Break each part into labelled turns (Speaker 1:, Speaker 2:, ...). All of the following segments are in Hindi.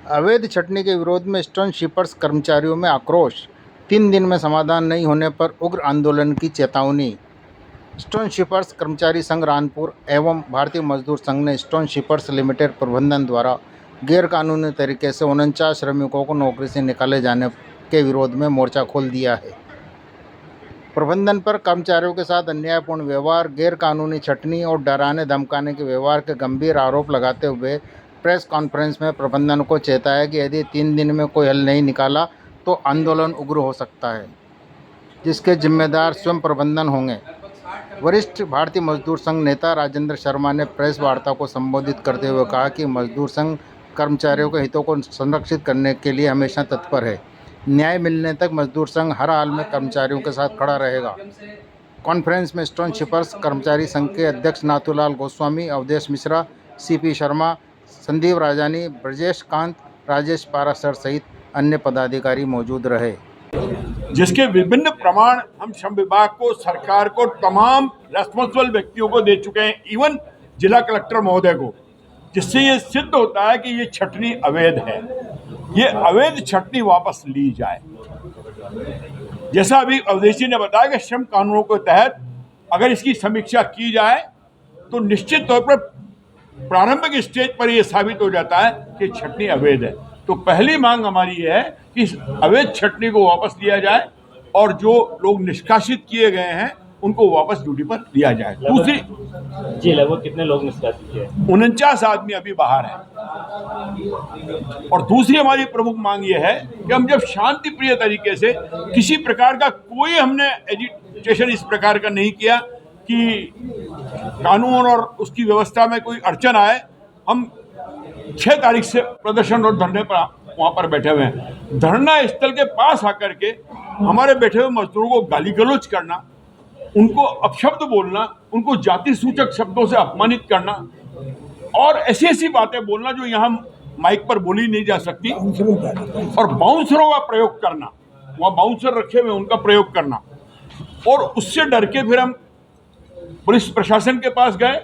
Speaker 1: अवैध छटनी के विरोध में स्टोन शीपर्स कर्मचारियों में आक्रोश। 3 दिन में समाधान नहीं होने पर उग्र आंदोलन की चेतावनी। स्टोन शीपर्स कर्मचारी संघ रानपुर एवं भारतीय मजदूर संघ ने स्टोन शीपर्स लिमिटेड प्रबंधन द्वारा गैरकानूनी तरीके से 49 श्रमिकों को नौकरी से निकाले जाने के विरोध में मोर्चा खोल दिया है। प्रबंधन पर कर्मचारियों के साथ अन्यायपूर्ण व्यवहार, गैरकानूनी छटनी और डराने धमकाने के व्यवहार के गंभीर आरोप लगाते हुए प्रेस कॉन्फ्रेंस में प्रबंधन को चेताया कि यदि 3 दिन में कोई हल नहीं निकाला तो आंदोलन उग्र हो सकता है, जिसके जिम्मेदार स्वयं प्रबंधन होंगे। वरिष्ठ भारतीय मजदूर संघ नेता राजेंद्र शर्मा ने प्रेस वार्ता को संबोधित करते हुए कहा कि मजदूर संघ कर्मचारियों के हितों को संरक्षित करने के लिए हमेशा तत्पर है। न्याय मिलने तक मजदूर संघ हर हाल में कर्मचारियों के साथ खड़ा रहेगा। कॉन्फ्रेंस में स्टोन शीपर्स कर्मचारी संघ के अध्यक्ष नाथूलाल गोस्वामी, अवधेश मिश्रा, सीपी शर्मा, संदीप राजानी, ब्रजेश कांत, राजेश पारासर सहित अन्य पदाधिकारी मौजूद रहे।
Speaker 2: जिसके विभिन्न प्रमाण हम श्रम विभाग को, सरकार को, तमाम रेस्पॉन्सिबल व्यक्तियों को दे चुके हैं, इवन जिला कलेक्टर महोदय को, जिससे ये सिद्ध होता है कि ये छटनी अवैध है। ये अवैध छटनी वापस ली जाए। जैसा अभी अवधेश जी ने बताया कि श्रम कानूनों के तहत अगर इसकी समीक्षा की जाए तो निश्चित तौर पर प्रारंभिक स्टेज पर यह साबित हो जाता है कि छटनी अवैध है। तो पहली मांग हमारी है कि इस अवैध छटनी को वापस लिया जाए और जो लोग निष्कासित किए गए हैं उनको वापस ड्यूटी पर लिया जाए। दूसरी
Speaker 3: जी, लगभग कितने लोग निष्कासित किए?
Speaker 2: 49 आदमी अभी बाहर हैं। और दूसरी हमारी प्रमुख मांग यह है कि हम जब शांति प्रिय तरीके से किसी प्रकार का कोई हमने एजिटेशन इस प्रकार का नहीं किया कि कानून और उसकी व्यवस्था में कोई अड़चन आए। हम 6 तारीख से प्रदर्शन और धरने पर वहां पर बैठे हुए हैं। धरना स्थल के पास आकर के हमारे बैठे हुए मजदूरों को गाली गलौज करना, उनको अपशब्द बोलना, उनको जाति सूचक शब्दों से अपमानित करना और ऐसी ऐसी बातें बोलना जो यहाँ माइक पर बोली नहीं जा सकती, और बाउंसरों का प्रयोग करना, वहाँ बाउंसर रखे हुए उनका प्रयोग करना, और उससे डर के फिर हम पुलिस प्रशासन के पास गए।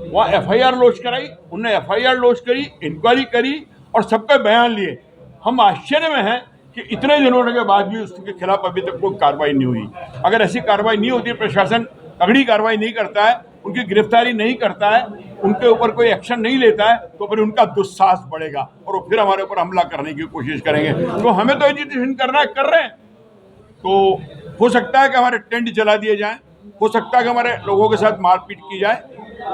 Speaker 2: वहाँ एफआईआर लॉन्च कराई, उन्होंने एफआईआर लॉन्च करी, इंक्वायरी करी और सबका बयान लिए। हम आश्चर्य में हैं कि इतने दिनों के बाद भी उसके खिलाफ अभी तक कोई कार्रवाई नहीं हुई। अगर ऐसी कार्रवाई नहीं होती, प्रशासन तगड़ी कार्रवाई नहीं करता है, उनकी गिरफ्तारी नहीं करता है, उनके ऊपर कोई एक्शन नहीं लेता है, तो फिर उनका दुस्साहस बढ़ेगा और वो फिर हमारे ऊपर हमला करने की कोशिश करेंगे। तो हमें तो एजिटेशन करना है, कर रहे हैं। तो हो सकता है कि हमारे टेंट जला दिए जाएं, हो सकता है कि हमारे लोगों के साथ मारपीट की जाए।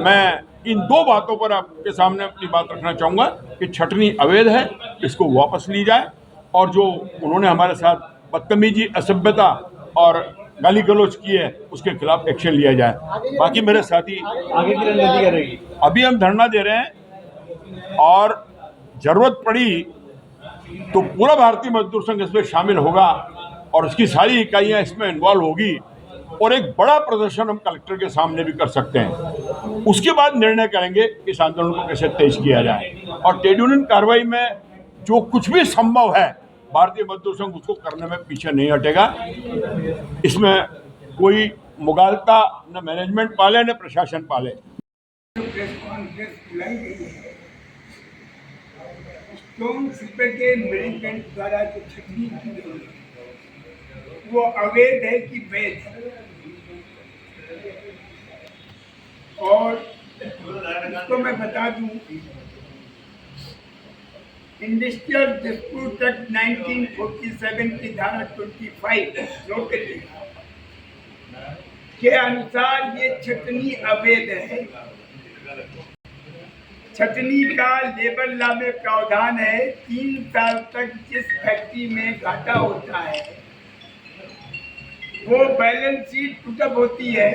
Speaker 2: मैं इन 2 बातों पर आपके सामने अपनी बात रखना चाहूँगा कि छटनी अवैध है, इसको वापस ली जाए, और जो उन्होंने हमारे साथ बदतमीजी, असभ्यता और गाली गलौज की है उसके खिलाफ एक्शन लिया जाए। बाकी मेरे साथी
Speaker 3: आगे की रणनीति क्या रहेगी?
Speaker 2: अभी हम धरना दे रहे हैं और जरूरत पड़ी तो पूरा भारतीय मजदूर संघ इसमें शामिल होगा और उसकी सारी इकाइयां इसमें इन्वॉल्व होगी और एक बड़ा प्रदर्शन हम कलेक्टर के सामने भी कर सकते हैं। उसके बाद निर्णय करेंगे कि इस आंदोलन को कैसे तेज किया जाए, और ट्रेड यूनियन कार्रवाई में जो कुछ भी संभव है भारतीय मजदूर संघ उसको करने में पीछे नहीं हटेगा। इसमें कोई मुगालता न मैनेजमेंट पाले न प्रशासन पाले।
Speaker 4: स्टोन शीपर के मैनेजमेंट द्वारा जो छटनी की गई वो अवैध है कि वैध है, और इसको मैं बता दूं, इंडस्ट्रियल डिस्प्यूट एक्ट 1947 की धारा 25 के अनुसार ये छटनी अवैध है। छटनी का लेबर लॉ में प्रावधान है 3 साल तक जिस फैक्ट्री में घाटा होता है वो बैलेंस शीट पुटअप होती है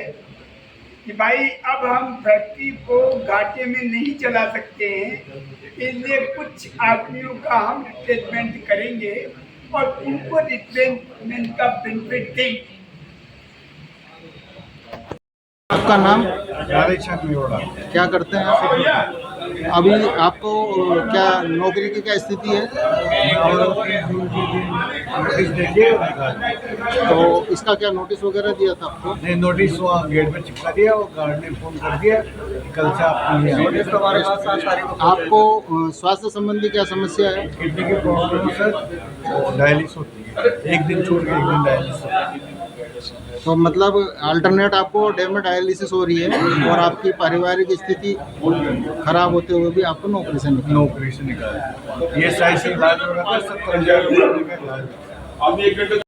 Speaker 4: कि भाई अब हम फैक्ट्री को घाटे में नहीं चला सकते हैं, इसलिए कुछ आदमियों का हम रिप्लेसमेंट करेंगे और उनको रिप्लेसमेंट का बेनिफिट देंगे।
Speaker 1: आपका नाम?
Speaker 5: क्या करते हैं आप?
Speaker 1: अभी आपको क्या नौकरी की क्या स्थिति है?
Speaker 5: और 3 जून के दिन नोटिस देखिए और निकाल।
Speaker 1: तो इसका क्या नोटिस वगैरह दिया था आपको?
Speaker 5: नहीं, नोटिस वहाँ गेट पे चिपका दिया और गार्ड ने फोन कर दिया कि कल से आप नहीं आए। नोटिस तो हमारे पास 7 तारीख को।
Speaker 1: आपको स्वास्थ्य संबंधी क्या समस्या है?
Speaker 5: किडनी की प्रॉब्लम है सर, डायलिसिस होती है, एक दिन छोड़ के एक दिन डायलिसिस होती है।
Speaker 1: तो मतलब अल्टरनेट आपको डे में डायलिसिस हो रही है और आपकी पारिवारिक स्थिति खराब होते हुए भी आपको नौकरी से निकाला।
Speaker 5: नौकरी से निकाल ये सही से इलाज हो रहा था, 70,000 रुपये का इलाज।
Speaker 2: अब 1 घंटे